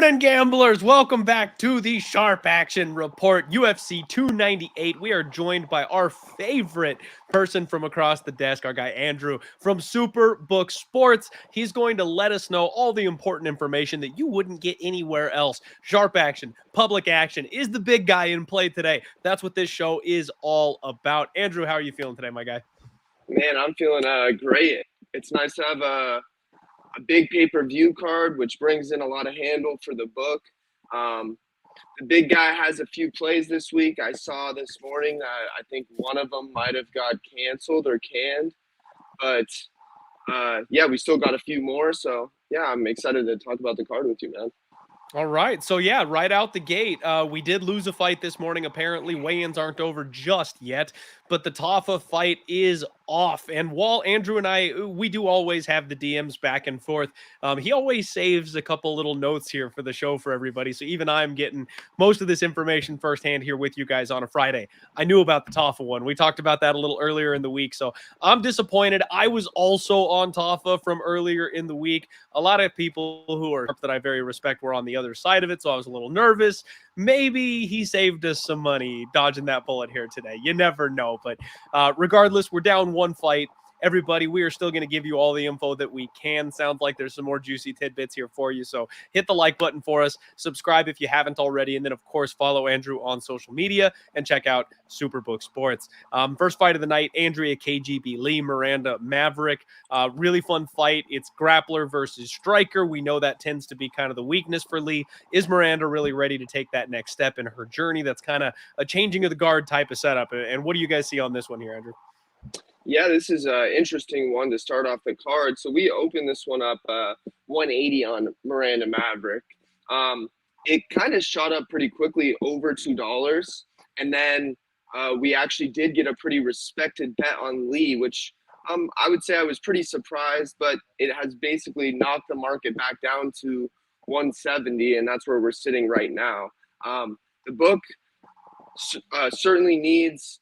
morning, gamblers. Welcome back to the Sharp Action Report, UFC 298. We are joined by our favorite person from across the desk, our guy Andrew from Superbook Sports. He's going to let us know all the important information that you wouldn't get anywhere else. Sharp action, public action. Is the big guy in play today? That's what this show is all about. Andrew, how are you feeling today, my guy? Man, I'm feeling great. It's nice to have a big pay-per-view card, which brings in a lot of handle for the book. Um, the big guy has a few plays this week. I saw this morning that I think one of them might have got canceled or canned, but yeah, we still got a few more. So yeah, I'm excited to talk about the card with you, man. All right. So, yeah, right out the gate, we did lose a fight this morning. Apparently, weigh-ins aren't over just yet, but the Tafa fight is off. And while Andrew and I, we do always have the DMs back and forth, he always saves a couple little notes here for the show for everybody. So even I'm getting most of this information firsthand here with you guys on a Friday. I knew about the Tafa one. We talked about that a little earlier in the week. So I'm disappointed. I was also on Tafa from earlier in the week. A lot of people who are that I very respect were on the other side of it, so I was a little nervous. Maybe he saved us some money dodging that bullet here today. You never know. But regardless, we're down one fight. Everybody, we are still going to give you all the info that we can. Sounds like there's some more juicy tidbits here for you. So hit the like button for us. Subscribe if you haven't already. And then, of course, follow Andrew on social media and check out Superbook Sports. First fight of the night, Andrea KGB Lee, Miranda Maverick. Really fun fight. It's grappler versus striker. We know that tends to be kind of the weakness for Lee. Is Miranda really ready to take that next step in her journey? That's kind of a changing of the guard type of setup. And what do you guys see on this one here, Andrew? Yeah, this is an interesting one to start off the card. So we opened this one up 180 on Miranda Maverick. It kind of shot up pretty quickly over $2. And then we actually did get a pretty respected bet on Lee, which I would say I was pretty surprised, but it has basically knocked the market back down to 170, and that's where we're sitting right now. The book certainly needs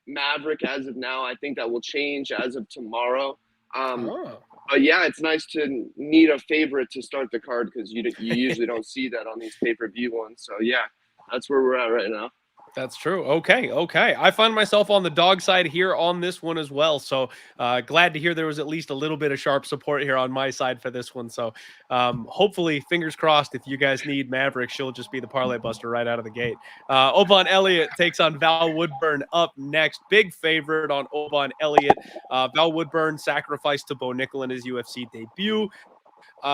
Maverick as of now. I think that will change as of tomorrow. But yeah, it's nice to need a favorite to start the card because you usually don't see that on these pay-per-view ones. So yeah, that's where we're at right now. That's true. Okay. I find myself on the dog side here on this one as well. So glad to hear there was at least a little bit of sharp support here on my side for this one. So hopefully, fingers crossed, if you guys need Maverick, she'll just be the parlay buster right out of the gate. Oban Elliott takes on Val Woodburn up next. Big favorite on Oban Elliott. Val Woodburn sacrificed to Bo Nickel in his UFC debut.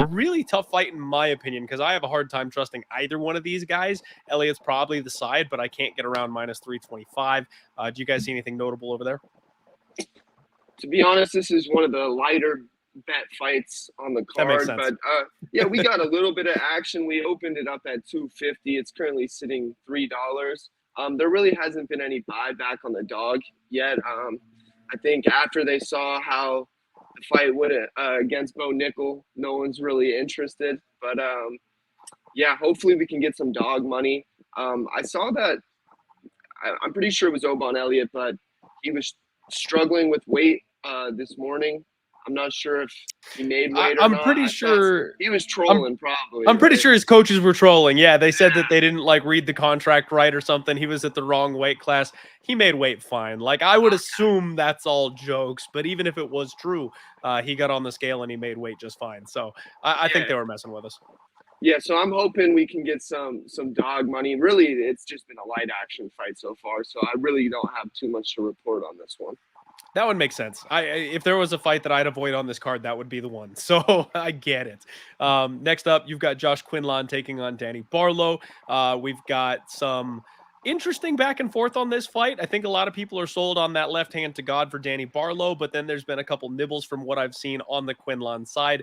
Really tough fight in my opinion because I have a hard time trusting either one of these guys. Elliott's probably the side, but I can't get around minus 325. Do you guys see anything notable over there? To be honest, this is one of the lighter bet fights on the card. But yeah, we got a little bit of action. We opened it up at 250. It's currently sitting $3. There really hasn't been any buyback on the dog yet. I think after they saw how the fight went against Bo Nickel, no one's really interested. But yeah, hopefully we can get some dog money. I saw that. I'm pretty sure it was Oban Elliott, but he was struggling with weight this morning. I'm not sure if he made weight or not. I'm pretty sure he was trolling. Probably. I'm pretty sure his coaches were trolling. Yeah, they said that they didn't like read the contract right or something. He was at the wrong weight class. He made weight fine. Like I would assume that's all jokes, but even if it was true, he got on the scale and he made weight just fine. So I think they were messing with us. Yeah, so I'm hoping we can get some dog money. Really, it's just been a light action fight so far, so I really don't have too much to report on this one. That would make sense. If there was a fight that I'd avoid on this card, that would be the one. So I get it. Next up, you've got Josh Quinlan taking on Danny Barlow. We've got some interesting back and forth on this fight. I think a lot of people are sold on that left hand to God for Danny Barlow, but then there's been a couple nibbles from what I've seen on the Quinlan side.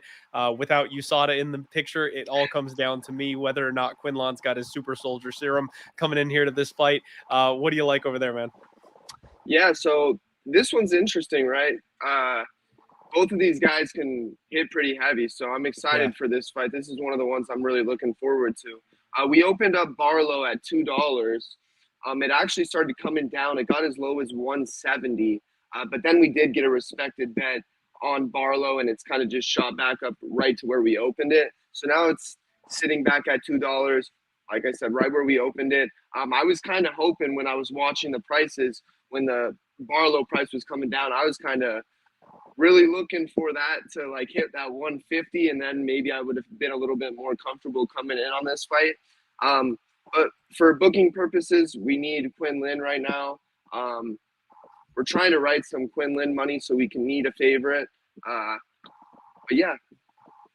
Without USADA in the picture, it all comes down to me whether or not Quinlan's got his super soldier serum coming in here to this fight. What do you like over there, man? Yeah, so this one's interesting, right? Both of these guys can hit pretty heavy, so I'm excited for this fight. This is one of the ones I'm really looking forward to. We opened up Barlow at $2. It actually started coming down. It got as low as 170, but then we did get a respected bet on Barlow, and it's kind of just shot back up right to where we opened it. So now it's sitting back at $2. Like I said, right where we opened it. I was kind of hoping when I was watching the prices, when the Barlow price was coming down, I was kind of really looking for that to like hit that 150, and then maybe I would have been a little bit more comfortable coming in on this fight. But for booking purposes, we need Quinlan right now. We're trying to write some Quinlan money so we can need a favorite. But yeah,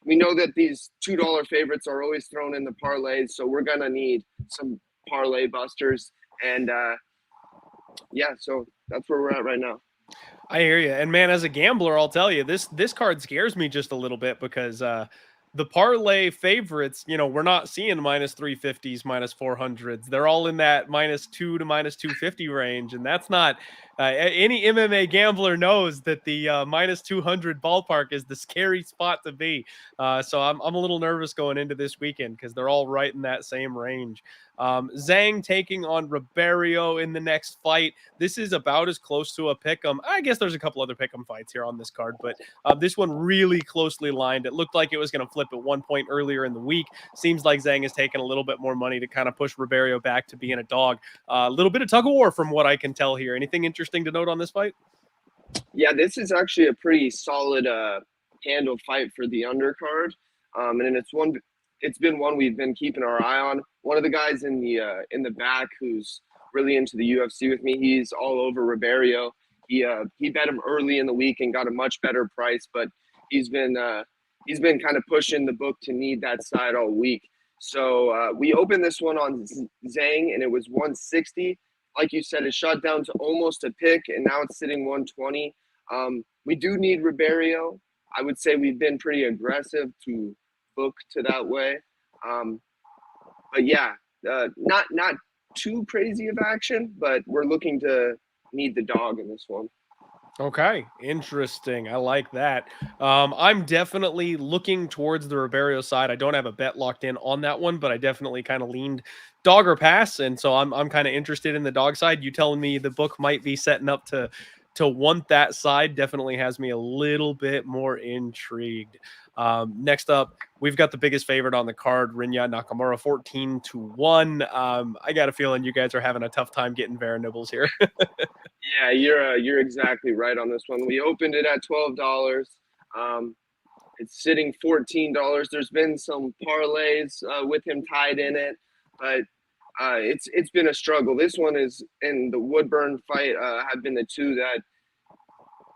we know that these $2 favorites are always thrown in the parlays, so we're gonna need some parlay busters. And yeah, so that's where we're at right now. I hear you. And man, as a gambler, I'll tell you this card scares me just a little bit because the parlay favorites, we're not seeing minus 350s, minus 400s. They're all in that -2 to minus 250 range, and that's not any MMA gambler knows that the minus 200 ballpark is the scary spot to be. So I'm a little nervous going into this weekend because they're all right in that same range. Zhang taking on Ribeiro in the next fight. This is about as close to a pick'em. I guess there's a couple other pick'em fights here on this card, but this one really closely lined. It looked like it was going to flip at one point earlier in the week. Seems like Zhang has taken a little bit more money to kind of push Ribeiro back to being a dog. A little bit of tug of war from what I can tell here. Anything interesting to note on this fight? Yeah, this is actually a pretty solid handle fight for the undercard, and it's been one we've been keeping our eye on. One of the guys in the back who's really into the UFC with me, he's all over Ribeiro. He bet him early in the week and got a much better price, but he's been kind of pushing the book to need that side all week. So we opened this one on Zhang and it was 160. Like you said, it shot down to almost a pick, and now it's sitting 120. We do need Ribeiro. I would say we've been pretty aggressive to book to that way. But yeah, not too crazy of action, but we're looking to need the dog in this one. Okay, interesting. I like that. I'm definitely looking towards the Ribeiro side. I don't have a bet locked in on that one, but I definitely kind of leaned dog or pass, and so I'm kind of interested in the dog side. You telling me the book might be setting up to want that side definitely has me a little bit more intrigued. Next up, we've got the biggest favorite on the card, Rinya Nakamura, 14-1. I got a feeling you guys are having a tough time getting Vera nibbles here. Yeah, you're exactly right on this one. We opened it at $12. It's sitting $14. There's been some parlays with him tied in it, but it's been a struggle. This one is in the Woodburn fight have been the two that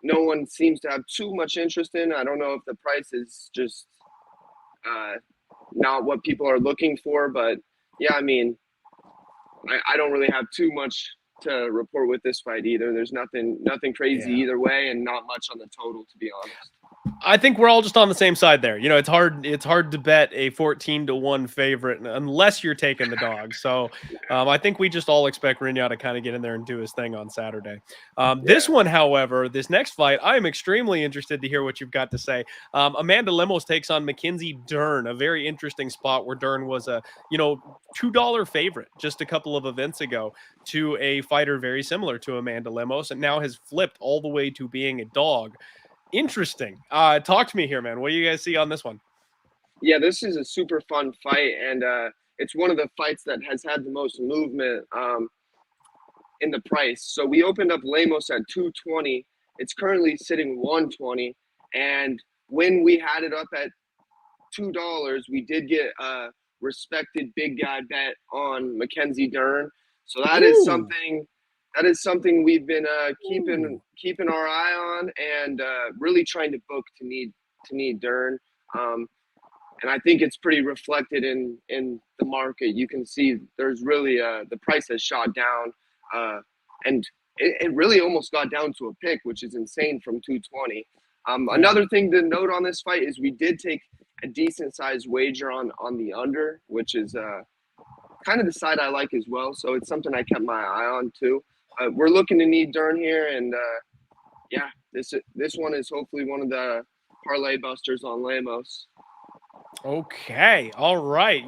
no one seems to have too much interest in. I don't know if the price is just not what people are looking for, but yeah, I mean, I don't really have too much to report with this fight either. There's nothing crazy Yeah. either way, and not much on the total, to be honest. I think we're all just on the same side there. It's hard to bet a 14-1 favorite unless you're taking the dog. So I think we just all expect Rinya to kind of get in there and do his thing on Saturday. This Yeah. one, however, this next fight, I am extremely interested to hear what you've got to say. Amanda Lemos takes on Mackenzie Dern, a very interesting spot where Dern was a $2 favorite just a couple of events ago to a fighter very similar to Amanda Lemos, and now has flipped all the way to being a dog. Interesting. Talk to me here, man. What do you guys see on this one? Yeah, this is a super fun fight, and it's one of the fights that has had the most movement in the price. So we opened up Lemos at 220. It's currently sitting 120, and when we had it up at $2, we did get a respected big guy bet on Mackenzie Dern. So Ooh. that is something we've been Ooh. keeping our eye on, and really trying to book to need Dern. And I think it's pretty reflected in the market. You can see there's really the price has shot down, and it really almost got down to a pick, which is insane from 220. Yeah. Another thing to note on this fight is we did take a decent sized wager on the under, which is kind of the side I like as well. So it's something I kept my eye on too. We're looking to need Dern here, and yeah, this one is hopefully one of the parlay busters on Lemos. Okay. All right.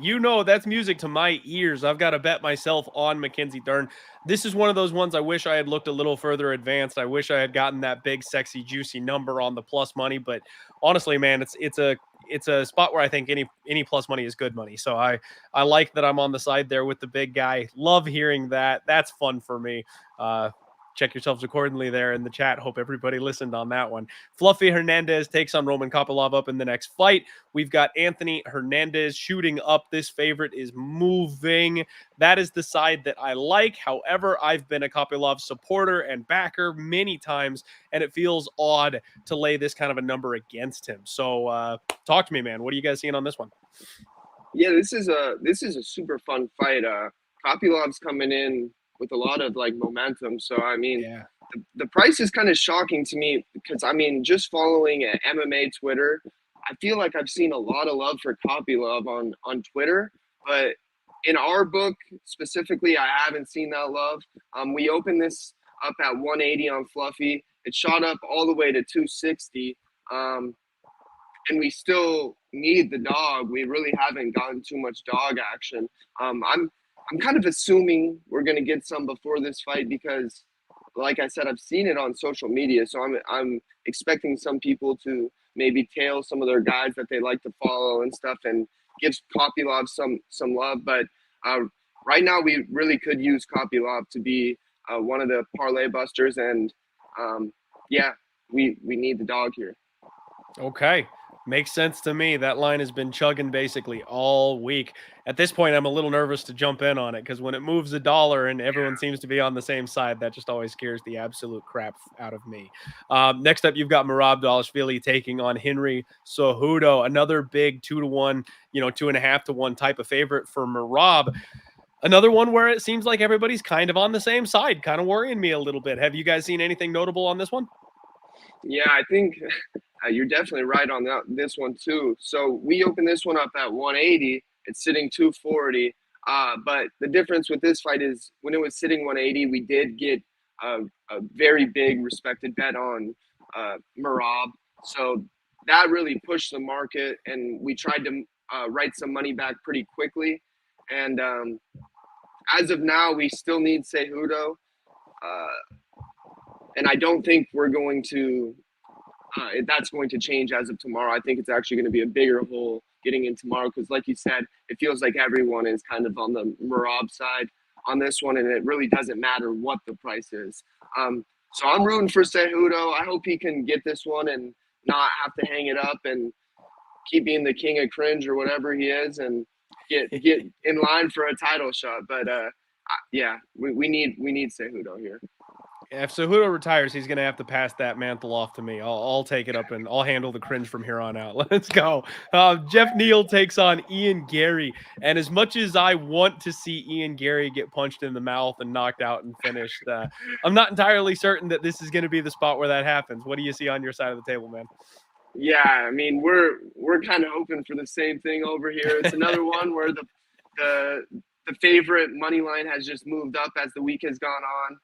That's music to my ears. I've got to bet myself on Mackenzie Dern. This is one of those ones I wish I had looked a little further advanced. I wish I had gotten that big, sexy, juicy number on the plus money. But honestly, man, it's a spot where I think any plus money is good money. So I like that I'm on the side there with the big guy. Love hearing that. That's fun for me. Check yourselves accordingly there in the chat. Hope everybody listened on that one. Fluffy Hernandez takes on Roman Kopylov up in the next fight. We've got Anthony Hernandez shooting up. This favorite is moving. That is the side that I like. However, I've been a Kopylov supporter and backer many times, and it feels odd to lay this kind of a number against him. So talk to me, man. What are you guys seeing on this one? Yeah, this is a super fun fight. Kopylov's coming in with a lot of like momentum. So I mean, Yeah. the price is kind of shocking to me because I mean, just following MMA Twitter, I feel like I've seen a lot of love for Kopylov on Twitter, but in our book specifically, I haven't seen that love. We opened this up at 180 on Fluffy. It shot up all the way to 260. And we still need the dog. We really haven't gotten too much dog action. I'm kind of assuming we're gonna get some before this fight because, like I said, I've seen it on social media. So I'm expecting some people to maybe tail some of their guys that they like to follow and stuff, and give Kopylov some love. But right now, we really could use Kopylov to be one of the parlay busters, and yeah, we need the dog here. Okay. Makes sense to me. That line has been chugging basically all week. At this point, I'm a little nervous to jump in on it because when it moves $1 and everyone seems to be on the same side, that just always scares the absolute crap out of me. Next up, you've got Merab Dvalishvili taking on Henry Cejudo, another big 2-1, 2.5-1 type of favorite for Merab. Another one where it seems like everybody's kind of on the same side, kind of worrying me a little bit. Have you guys seen anything notable on this one? Yeah, I think you're definitely right on this one too. So we opened this one up at 180. It's sitting 240. But the difference with this fight is when it was sitting 180, we did get a very big respected bet on Merab. So that really pushed the market, and we tried to write some money back pretty quickly. And as of now, we still need Cejudo. And I don't think we're going to that's going to change as of tomorrow. I think it's actually going to be a bigger hole getting in tomorrow because, like you said, it feels like everyone is kind of on the Merab side on this one, and it really doesn't matter what the price is. So I'm rooting for Cejudo. I hope he can get this one and not have to hang it up and keep being the king of cringe or whatever he is, and get in line for a title shot. But yeah, we need Cejudo here. If Cejudo retires, he's going to have to pass that mantle off to me. I'll take it up and I'll handle the cringe from here on out. Let's go. Jeff Neal takes on Ian Gary. And as much as I want to see Ian Gary get punched in the mouth and knocked out and finished, I'm not entirely certain that this is going to be the spot where that happens. What do you see on your side of the table, man? Yeah, I mean, we're kind of hoping for the same thing over here. It's another one where the favorite money line has just moved up as the week has gone on.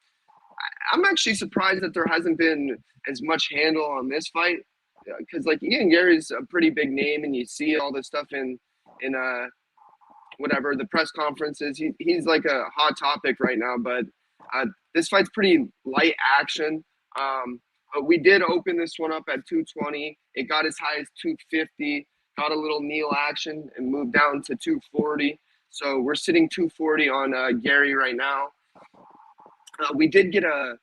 I'm actually surprised that there hasn't been as much handle on this fight because like Ian Gary's a pretty big name, and you see all this stuff in whatever the press conferences. He's like a hot topic right now, but this fight's pretty light action. But we did open this one up at 220. It got as high as 250. Got a little Neal action and moved down to 240. So we're sitting 240 on Gary right now. We did get a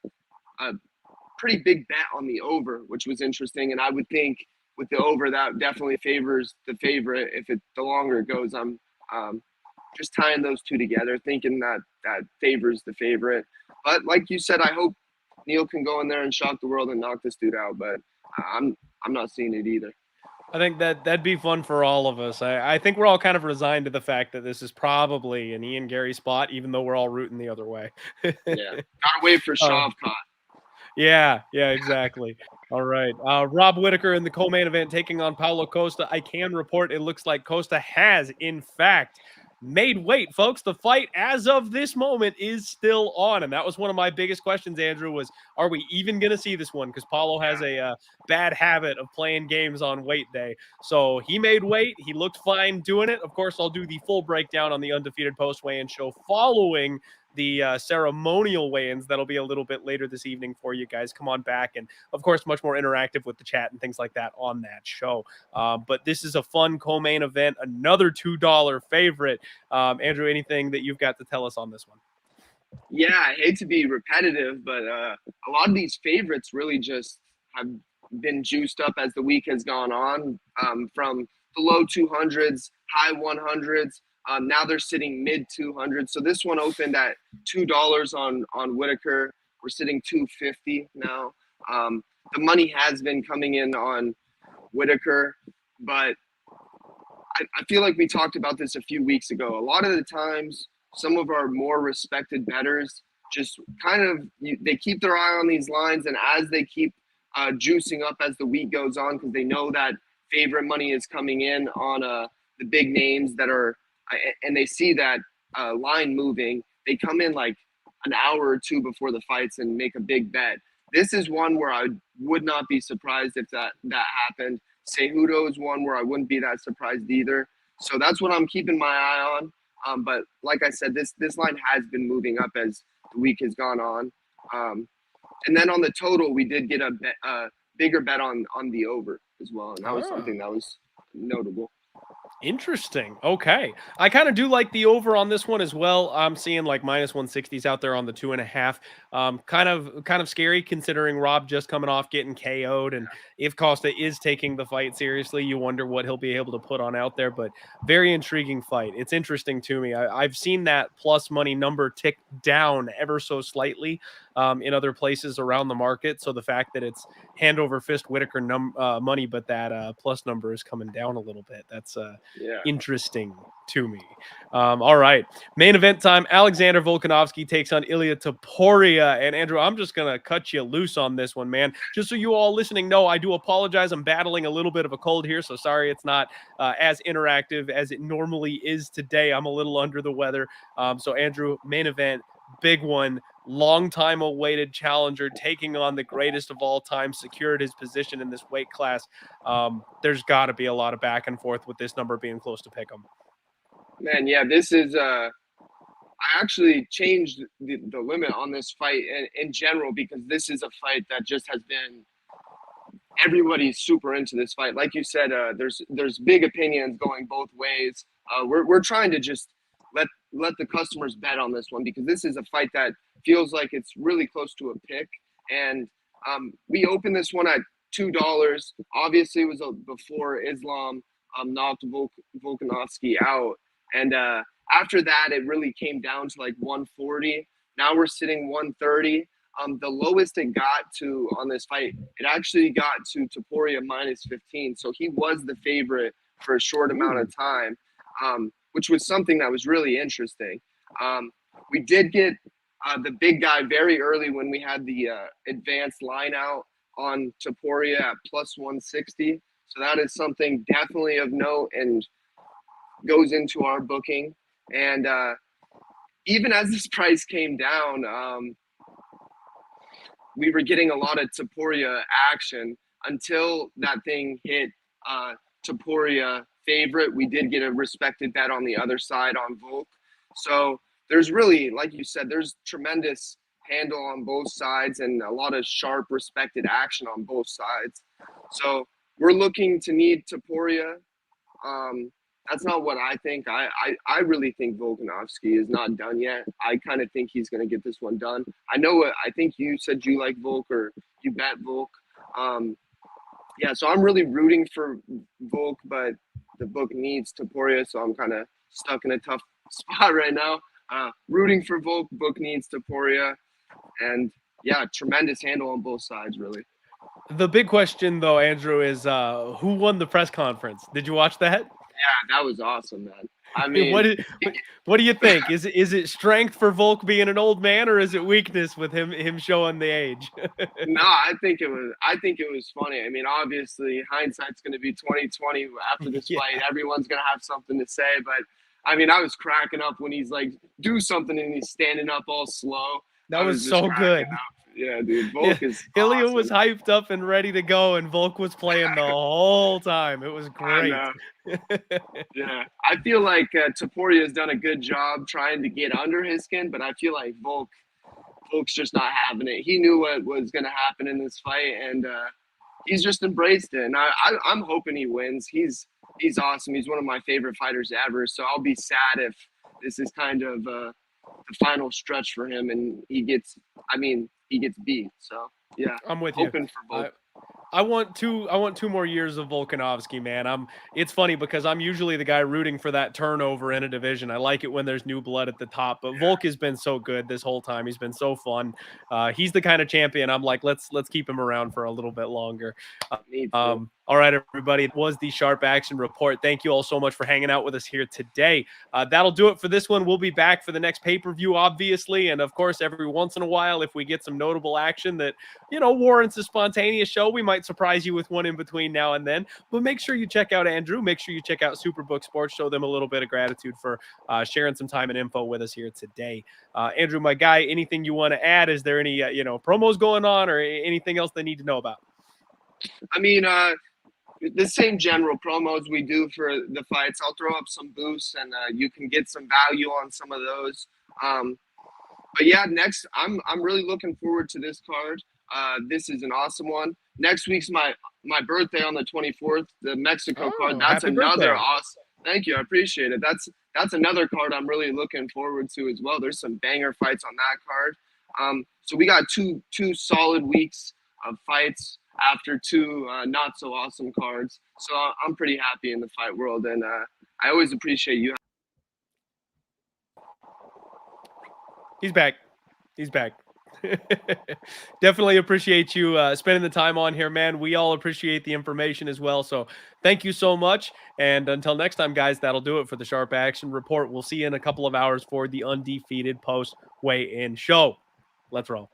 pretty big bet on the over, which was interesting. And I would think with the over, that definitely favors the favorite. The longer it goes, I'm just tying those two together, thinking that favors the favorite. But like you said, I hope Neal can go in there and shock the world and knock this dude out. But I'm not seeing it either. I think that'd be fun for all of us. I think we're all kind of resigned to the fact that this is probably an Ian Gary spot, even though we're all rooting the other way. Yeah, gotta wait for Shavkat. Yeah, exactly. All right. Rob Whitaker in the co-main event taking on Paulo Costa. I can report it looks like Costa has, in fact, made weight, folks. The fight as of this moment is still on. And that was one of my biggest questions, Andrew, was are we even going to see this one? Because Paulo has a bad habit of playing games on weight day. So he made weight. He looked fine doing it. Of course, I'll do the full breakdown on the Undefeated Post Weigh-In show following the ceremonial weigh-ins that'll be a little bit later this evening for you guys. Come on back, and of course, much more interactive with the chat and things like that on that show. But this is a fun co-main event, another $2 favorite. Andrew, anything that you've got to tell us on this one? Yeah, I hate to be repetitive, but a lot of these favorites really just have been juiced up as the week has gone on, from the low 200s, high 100s. Now they're sitting mid 200s. So this one opened at $2 on Whitaker. We're sitting 250 now. The money has been coming in on Whitaker, but I feel like we talked about this a few weeks ago. A lot of the times, some of our more respected bettors just kind of they keep their eye on these lines, and as they keep juicing up as the week goes on, because they know that favorite money is coming in on the big names that are, and they see that line moving, they come in like an hour or two before the fights and make a big bet. This is one where I would not be surprised if that happened. Cejudo is one where I wouldn't be that surprised either. So that's what I'm keeping my eye on. But like I said, this line has been moving up as the week has gone on. And then on the total, we did get a bigger bet on the over as well, and that was something that was notable. Interesting. Okay. I kind of do like the over on this one as well. I'm seeing like minus 160s out there on the 2.5. Kind of scary considering Rob just coming off getting KO'd. And if Costa is taking the fight seriously, you wonder what he'll be able to put on out there. But very intriguing fight. It's interesting to me. I've seen that plus money number tick down ever so slightly in other places around the market. So the fact that it's hand over fist Whitaker money, but that plus number is coming down a little bit. That's interesting to me. All right, main event time. Alexander Volkanovski takes on Ilia Topuria. And Andrew, I'm just gonna cut you loose on this one, man. Just so you all listening know, I do apologize. I'm battling a little bit of a cold here, so sorry it's not as interactive as it normally is today. I'm a little under the weather. So Andrew, main event, big one. Long time awaited challenger taking on the greatest of all time, secured his position in this weight class. There's got to be a lot of back and forth with this number being close to pick 'em. Man, yeah, this is I actually changed the limit on this fight in general, because this is a fight that just has been, everybody's super into this fight. Like you said, there's big opinions going both ways. We're trying to just let the customers bet on this one, because this is a fight that feels like it's really close to a pick. And we opened this one at $2. Obviously, it was before Islam knocked Volkanovski out, and after that, it really came down to like 140. Now we're sitting 130. The lowest it got to on this fight, it actually got to Topuria minus 15. So he was the favorite for a short amount of time, which was something that was really interesting. We did get the big guy very early when we had the advanced line out on Topuria at plus 160. So that is something definitely of note and goes into our booking. And even as this price came down, we were getting a lot of Topuria action until that thing hit Topuria favorite. We did get a respected bet on the other side on Volk. So there's really, like you said, there's tremendous handle on both sides and a lot of sharp respected action on both sides. So we're looking to need Topuria. That's not what I think. I really think Volkanovski is not done yet. I kind of think he's going to get this one done. I think you said you like Volk, or you bet Volk. Yeah, so I'm really rooting for Volk, but the book needs Topuria, so I'm kind of stuck in a tough spot right now. Rooting for Volk, book needs Topuria, and yeah, tremendous handle on both sides, really. The big question, though, Andrew, is who won the press conference? Did you watch that? Yeah, that was awesome, man. I mean, what do you think? Is it strength for Volk being an old man, or is it weakness with him showing the age? No, I think it was funny. I mean, obviously, hindsight's going to be 2020 after this fight. Everyone's going to have something to say, but I mean, I was cracking up when he's like, do something, and he's standing up all slow. That was so good. Yeah, dude. Yeah, Volk is Ilya was awesome. hyped up and ready to go, and Volk was playing the whole time. It was I great. know. Yeah, I feel like Taporia has done a good job trying to get under his skin, but I feel like Volk's just not having it. He knew what was going to happen in this fight, and he's just embraced it. And I'm hoping he wins. He's awesome. He's one of my favorite fighters ever. So I'll be sad if this is kind of the final stretch for him, and he gets beat. So yeah, I'm with you. hoping for Volk. I want two more years of Volkanovski, man. It's funny because I'm usually the guy rooting for that turnover in a division. I like it when there's new blood at the top, but Volk has been so good this whole time. He's been so fun. He's the kind of champion I'm like, let's keep him around for a little bit longer. Me too. All right, everybody. It was the Sharp Action Report. Thank you all so much for hanging out with us here today. That'll do it for this one. We'll be back for the next pay-per-view, obviously. And of course, every once in a while, if we get some notable action that, warrants a spontaneous show, we might surprise you with one in between now and then. But make sure you check out Andrew. Make sure you check out Superbook Sports. Show them a little bit of gratitude for sharing some time and info with us here today. Andrew, my guy, anything you want to add? Is there any, promos going on or anything else they need to know about? I mean, the same general promos we do for the fights. I'll throw up some boosts, and you can get some value on some of those. But yeah, next I'm really looking forward to this card. This is an awesome one. Next week's my birthday on the 24th. The Mexico card. That's another awesome. Thank you, I appreciate it. That's another card I'm really looking forward to as well. There's some banger fights on that card. So we got two solid weeks of fights after two not so awesome cards. So I'm pretty happy in the fight world, and I always appreciate you. He's back. Definitely appreciate you spending the time on here, man. We all appreciate the information as well. So thank you so much. And until next time, guys, that'll do it for the Sharp Action Report. We'll see you in a couple of hours for the Undefeated post weigh-in show. Let's roll.